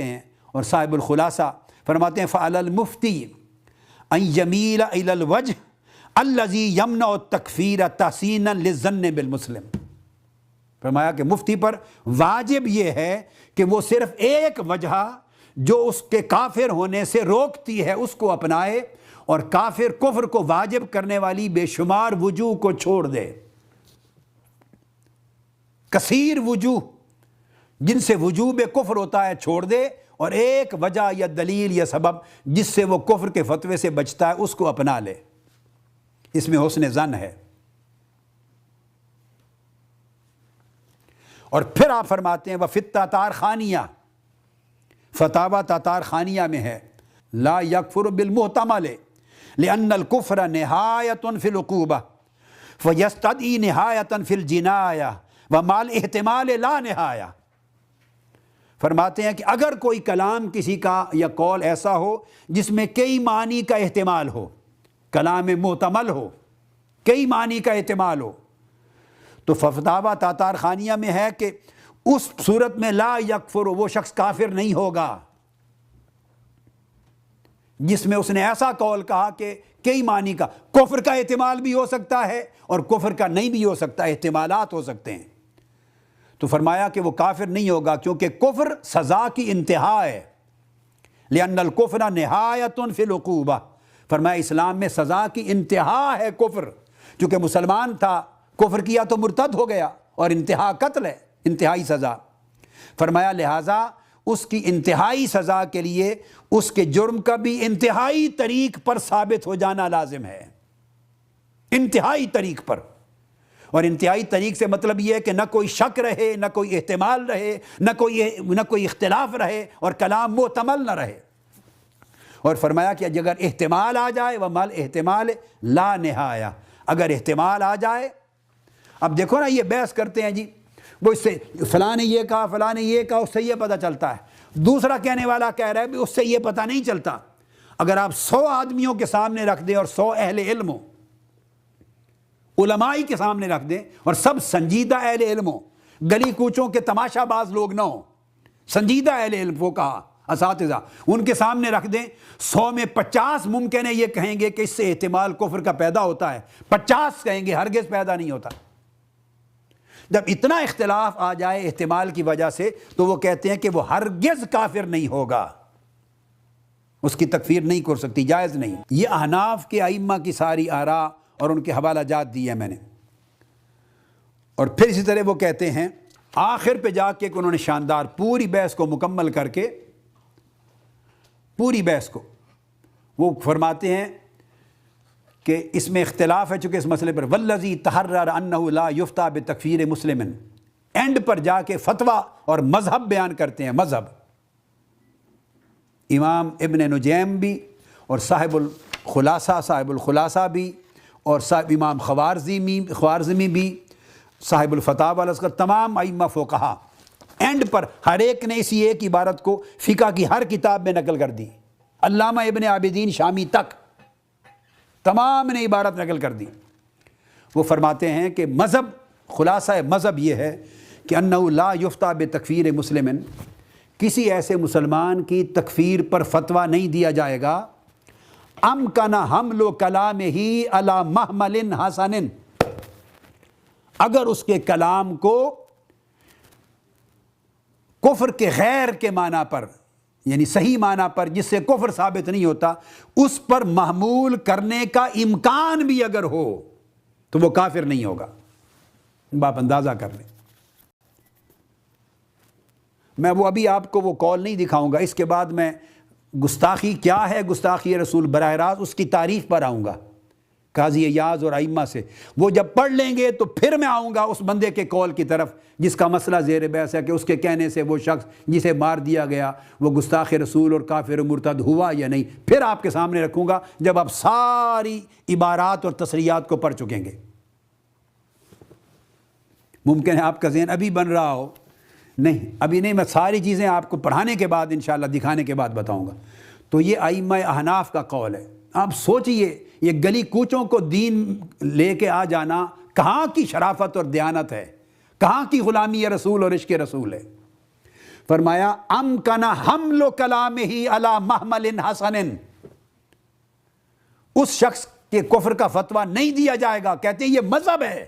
ہیں اور صاحب الخلاصہ فرماتے ہیں فعلی المفتی ان یمیل الی الوجہ الذی یمنع التکفیر تحسینا للظن بالمسلم۔ فرمایا کہ مفتی پر واجب یہ ہے کہ وہ صرف ایک وجہ جو اس کے کافر ہونے سے روکتی ہے اس کو اپنائے اور کفر کو واجب کرنے والی بے شمار وجوہ کو چھوڑ دے۔ کثیر وجوہ جن سے وجوب کفر ہوتا ہے چھوڑ دے، اور ایک وجہ یا دلیل یا سبب جس سے وہ کفر کے فتوے سے بچتا ہے اس کو اپنا لے۔ اس میں حسن ظن ہے۔ اور پھر آپ فرماتے ہیں وَفِي التَّتَارخانیہ، فتاوی تاتارخانیہ میں ہے لا یکفر بالمحتمل لأن الکفر نہایۃ فی العقوبہ فیستدعی نہایۃ فی الجنایہ ومع الاحتمال لا نہایہ۔ فرماتے ہیں کہ اگر کوئی کلام کسی کا یا قول ایسا ہو جس میں کئی معنی کا احتمال ہو، کلام محتمل ہو، کئی معنی کا احتمال ہو، تو فتاوی تاتارخانیہ میں ہے کہ اس صورت میں لا یکفر، وہ شخص کافر نہیں ہوگا جس میں اس نے ایسا قول کہا کہ کئی معنی کا، کفر کا احتمال بھی ہو سکتا ہے اور کفر کا نہیں بھی ہو سکتا، احتمالات ہو سکتے ہیں۔ تو فرمایا کہ وہ کافر نہیں ہوگا کیونکہ کفر سزا کی انتہا ہے۔ لأن الکفر نہایۃ فی العقوبہ، فرمایا اسلام میں سزا کی انتہا ہے کفر، چونکہ مسلمان تھا، کفر کیا تو مرتد ہو گیا اور انتہا قتل ہے، انتہائی سزا۔ فرمایا لہٰذا اس کی انتہائی سزا کے لیے اس کے جرم کا بھی انتہائی طریق پر ثابت ہو جانا لازم ہے، انتہائی طریق پر۔ اور انتہائی طریق سے مطلب یہ ہے کہ نہ کوئی شک رہے، نہ کوئی احتمال رہے، نہ کوئی اختلاف رہے، اور کلام محتمل نہ رہے۔ اور فرمایا کہ اگر احتمال آ جائے ومع الاحتمال لا نہایہ، اگر احتمال آ جائے، اب دیکھو نا یہ بحث کرتے ہیں جی وہ اس سے فلاں نے یہ کہا، فلاں نے یہ کہا، اس سے یہ پتہ چلتا ہے، دوسرا کہنے والا کہہ رہا ہے بھی اس سے یہ پتہ نہیں چلتا۔ اگر آپ 100 آدمیوں کے سامنے رکھ دیں اور 100 اہل علم ہوں، علمائی کے سامنے رکھ دیں اور سب سنجیدہ اہل علم ہوں، گلی کوچوں کے تماشا باز لوگ نہ ہوں، سنجیدہ اہل علم وہ کہا اساتذہ، ان کے سامنے رکھ دیں، 100 میں 50 ممکن ہے یہ کہیں گے کہ اس سے احتمال کفر کا پیدا ہوتا ہے، 50 کہیں گے ہرگز پیدا نہیں ہوتا۔ جب اتنا اختلاف آ جائے احتمال کی وجہ سے تو وہ کہتے ہیں کہ وہ ہرگز کافر نہیں ہوگا، اس کی تکفیر نہیں کر سکتی، جائز نہیں۔ یہ احناف کے ائمہ کی ساری آراء اور ان کے حوالہ جات دی ہے میں نے۔ اور پھر اسی طرح وہ کہتے ہیں آخر پہ جا کے کہ انہوں نے شاندار پوری بحث کو مکمل کر کے، پوری بحث کو وہ فرماتے ہیں کہ اس میں اختلاف ہے چونکہ اس مسئلے پر والذی تحرر انہ لا یفتیٰ بتکفیر مسلم، اینڈ پر جا کے فتویٰ اور مذہب بیان کرتے ہیں، مذہب امام ابن نجیم بھی اور صاحب الخلاصہ بھی اور صاحب امام خوارزمی بھی، صاحب الفتاوی الاصغر، تمام ائمہ فقہا، اینڈ پر ہر ایک نے اسی ایک عبارت کو فقہ کی ہر کتاب میں نقل کر دی، علامہ ابن عابدین شامی تک تمام نے عبارت نقل کر دی۔ وہ فرماتے ہیں کہ مذہب، خلاصہ مذہب یہ ہے کہ انہ لا یفتیٰ بتکفیر مسلم، کسی ایسے مسلمان کی تکفیر پر فتویٰ نہیں دیا جائے گا امکن حمل کلامہ علی محمل حسن، اگر اس کے کلام کو کفر کے غیر کے معنی پر، یعنی صحیح معنی پر جس سے کفر ثابت نہیں ہوتا، اس پر محمول کرنے کا امکان بھی اگر ہو تو وہ کافر نہیں ہوگا۔ باپ اندازہ کر لیں، میں وہ ابھی آپ کو وہ قول نہیں دکھاؤں گا، اس کے بعد میں گستاخی کیا ہے، گستاخی رسول براہ راست اس کی تعریف پر آؤں گا قاضی ایاز اور ائمہ سے۔ وہ جب پڑھ لیں گے تو پھر میں آؤں گا اس بندے کے قول کی طرف جس کا مسئلہ زیر بحث ہے کہ اس کے کہنے سے وہ شخص جسے مار دیا گیا وہ گستاخ رسول اور کافر و مرتد ہوا یا نہیں، پھر آپ کے سامنے رکھوں گا جب آپ ساری عبارات اور تصریحات کو پڑھ چکیں گے۔ ممکن ہے آپ کا ذہن ابھی بن رہا ہو، نہیں ابھی نہیں، میں ساری چیزیں آپ کو پڑھانے کے بعد انشاءاللہ دکھانے کے بعد بتاؤں گا۔ تو یہ ائمہ احناف کا قول ہے۔ آپ سوچئے یہ گلی کوچوں کو دین لے کے آ جانا کہاں کی شرافت اور دیانت ہے، کہاں کی غلامی رسول اور عشق رسول ہے۔ فرمایا امکن حمل کلامہ علی محمل حسن، اس شخص کے کفر کا فتویٰ نہیں دیا جائے گا، کہتے ہیں یہ مذہب ہے۔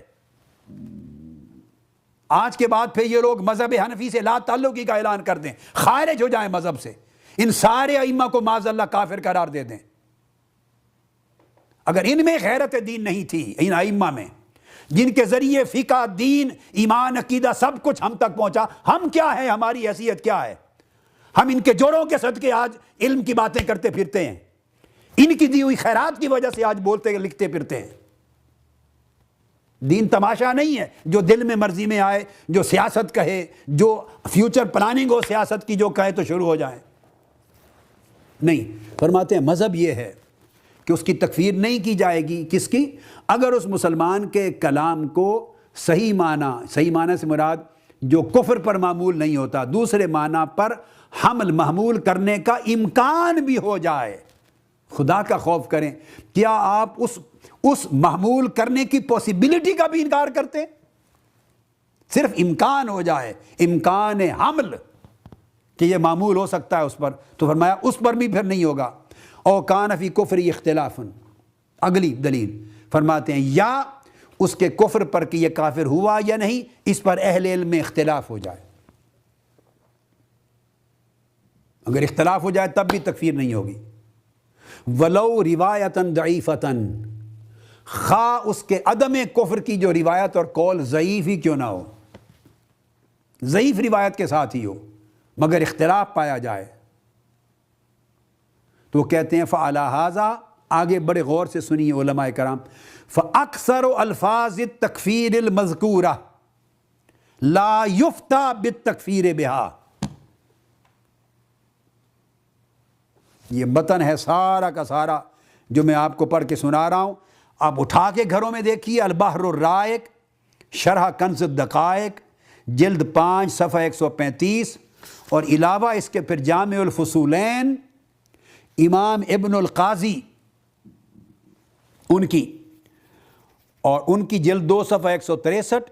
آج کے بعد پھر یہ لوگ مذہب حنفی سے لا تعلقی کا اعلان کر دیں، خارج ہو جائیں مذہب سے، ان سارے ائمہ کو معاذ اللہ کافر قرار دے دیں۔ اگر ان میں غیرت دین نہیں تھی، ان ائمہ میں جن کے ذریعے فقہ، دین، ایمان، عقیدہ سب کچھ ہم تک پہنچا، ہم کیا ہیں، ہماری حیثیت کیا ہے؟ ہم ان کے جوڑوں کے صدقے آج علم کی باتیں کرتے پھرتے ہیں، ان کی دی ہوئی خیرات کی وجہ سے آج بولتے لکھتے پھرتے ہیں۔ دین تماشا نہیں ہے جو دل میں مرضی میں آئے، جو سیاست کہے، جو فیوچر پلاننگ ہو سیاست کی جو کہے تو شروع ہو جائیں۔ نہیں، فرماتے ہیں مذہب یہ ہے کہ اس کی تکفیر نہیں کی جائے گی، کس کی؟ اگر اس مسلمان کے کلام کو صحیح معنی سے مراد جو کفر پر معمول نہیں ہوتا، دوسرے معنی پر حمل محمول کرنے کا امکان بھی ہو جائے۔ خدا کا خوف کریں، کیا آپ اس محمول کرنے کی پوسیبلٹی کا بھی انکار کرتے؟ صرف امکان ہو جائے، امکان حمل کہ یہ معمول ہو سکتا ہے اس پر، تو فرمایا اس پر بھی پھر نہیں ہوگا۔ او کان فی کفری اختلاف، اگلی دلیل فرماتے ہیں یا اس کے کفر پر کہ یہ کافر ہوا یا نہیں، اس پر اہل علم میں اختلاف ہو جائے۔ اگر اختلاف ہو جائے تب بھی تکفیر نہیں ہوگی۔ ولو روایتاً ضعیفتاً، خواہ اس کے عدم کفر کی جو روایت اور قول ضعیف ہی کیوں نہ ہو، ضعیف روایت کے ساتھ ہی ہو مگر اختلاف پایا جائے، تو وہ کہتے ہیں فعلی ھذا، آگے بڑے غور سے سنیے علماء کرام، فاکثر الفاظ التکفیر المذکورہ لا یفتیٰ بالتکفیر بہا۔ یہ متن ہے سارا کا سارا جو میں آپ کو پڑھ کے سنا رہا ہوں، آپ اٹھا کے گھروں میں دیکھیے، البحر الرائق، شرح کنز الدقائق، جلد 5 صفحہ 135، اور علاوہ اس کے پھر جامع الفصولین امام ابن القاضی ان کی، اور ان کی جلد 2 صفحہ 163،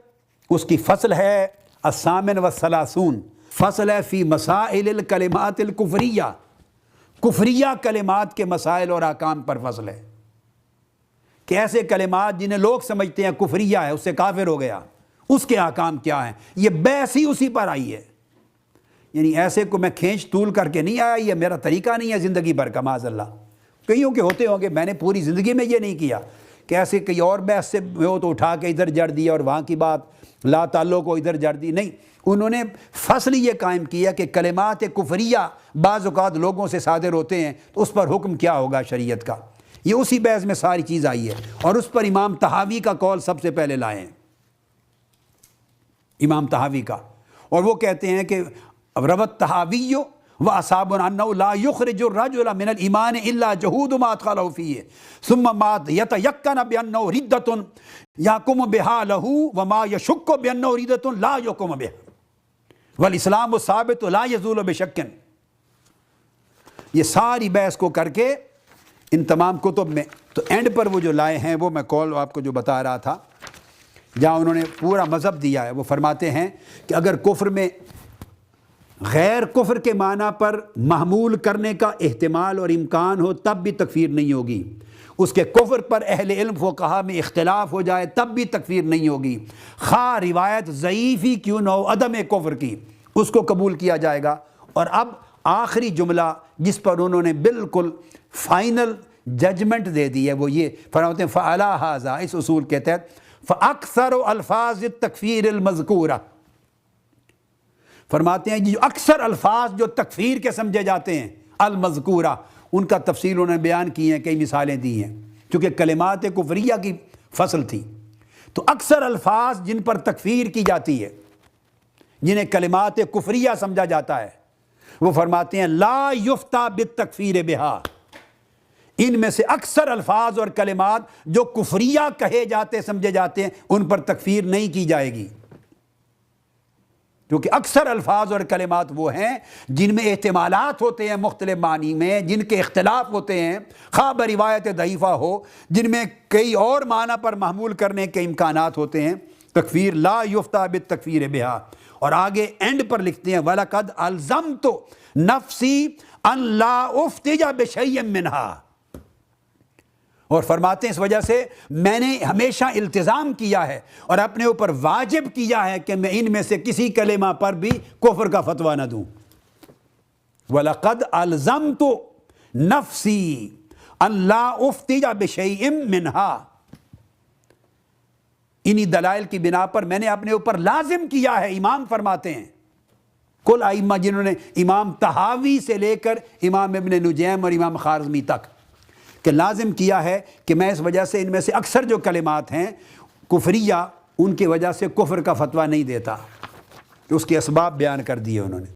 اس کی فصل ہے الثامن والثلاثون، فصل ہے فی مسائل الکلمات الکفریہ، کفریہ کلمات کے مسائل اور احکام پر فصل ہے کہ ایسے کلمات جنہیں لوگ سمجھتے ہیں کفریہ ہے، اس سے کافر ہو گیا، اس کے احکام کیا ہیں۔ یہ بحث ہی اسی پر آئی ہے، یعنی ایسے کو میں کھینچ طول کر کے نہیں آیا، یہ میرا طریقہ نہیں ہے زندگی بھر کا، معاذ اللہ کئیوں کے ہوتے ہوں گے، میں نے پوری زندگی میں یہ نہیں کیا کہ ایسے کئی اور بحث سے ہو تو اٹھا کے ادھر جڑ دیا اور وہاں کی بات لا تعلق کو ادھر جڑ دی، نہیں، انہوں نے فصل یہ قائم کیا کہ کلمات کفریہ بعض اوقات لوگوں سے صادر ہوتے ہیں تو اس پر حکم کیا ہوگا شریعت کا، یہ اسی بحث میں ساری چیز آئی ہے، اور اس پر امام طحاوی کا قول سب سے پہلے لائے ہیں، امام طحاوی کا، اور وہ کہتے ہیں کہ روت طحاوی و اصحاب انہ لا یخرج الرجل من الایمان الا جحود ما ادخلہ فیہ ثم ما یتیقن بانہ ردۃ یحکم بہا لہ وما یشک بانہ ردۃ لا یحکم بہا والاسلام ثابت لا یزول بشک۔ یہ ساری بحث کو کر کے ان تمام کتب میں تو اینڈ پر وہ جو لائے ہیں، وہ میں قول آپ کو جو بتا رہا تھا جہاں انہوں نے پورا مذہب دیا ہے، وہ فرماتے ہیں کہ اگر کفر میں غیر کفر کے معنی پر محمول کرنے کا احتمال اور امکان ہو تب بھی تکفیر نہیں ہوگی، اس کے کفر پر اہل علم فقہا میں اختلاف ہو جائے تب بھی تکفیر نہیں ہوگی، خواہ روایت ضعیف ہی کیوں نہ ہو عدم کفر کی، اس کو قبول کیا جائے گا۔ اور اب آخری جملہ جس پر انہوں نے بالکل فائنل ججمنٹ دے دی ہے وہ یہ فرماتے ہیں فعلی ھذا، اس اصول کے تحت فاکثر الفاظ التکفیر المذکورہ، فرماتے ہیں جو اکثر الفاظ جو تکفیر کے سمجھے جاتے ہیں المذکورہ، ان کا تفصیل انہوں نے بیان کی ہیں، کئی مثالیں دی ہیں، چونکہ کلمات کفریہ کی فصل تھی، تو اکثر الفاظ جن پر تکفیر کی جاتی ہے، جنہیں کلمات کفریہ سمجھا جاتا ہے، وہ فرماتے ہیں لا یفتیٰ بالتکفیر بہا، ان میں سے اکثر الفاظ اور کلمات جو کفریہ کہے جاتے سمجھے جاتے ہیں ان پر تکفیر نہیں کی جائے گی، کیونکہ اکثر الفاظ اور کلمات وہ ہیں جن میں احتمالات ہوتے ہیں مختلف معنی میں، جن کے اختلاف ہوتے ہیں، خواہ بروایت ضعیفہ ہو، جن میں کئی اور معنی پر محمول کرنے کے امکانات ہوتے ہیں، تکفیر لا یفتیٰ بالتکفیر بہا۔ اور آگے اینڈ پر لکھتے ہیں وَلَقَدْ أَلْزَمْتُ نَفْسِي أَنْ لَا أُفْتِجَ بِشَيْءٍ مِّنْهَا، اور فرماتے ہیں اس وجہ سے میں نے ہمیشہ التزام کیا ہے اور اپنے اوپر واجب کیا ہے کہ میں ان میں سے کسی کلمہ پر بھی کفر کا فتویٰ نہ دوں۔ وَلَقَدْ أَلْزَمْتُ نَفْسِي أَنْ لَا أُفْتِجَ بِشَيْءٍ مِّنْهَا، انہی دلائل کی بنا پر میں نے اپنے اوپر لازم کیا ہے۔ امام فرماتے ہیں کل ائمہ جنہوں نے امام طحاوی سے لے کر امام ابن نجیم اور امام خارزمی تک کہ لازم کیا ہے کہ میں اس وجہ سے ان میں سے اکثر جو کلمات ہیں کفریہ ان کی وجہ سے کفر کا فتویٰ نہیں دیتا، اس کے اسباب بیان کر دیے انہوں نے۔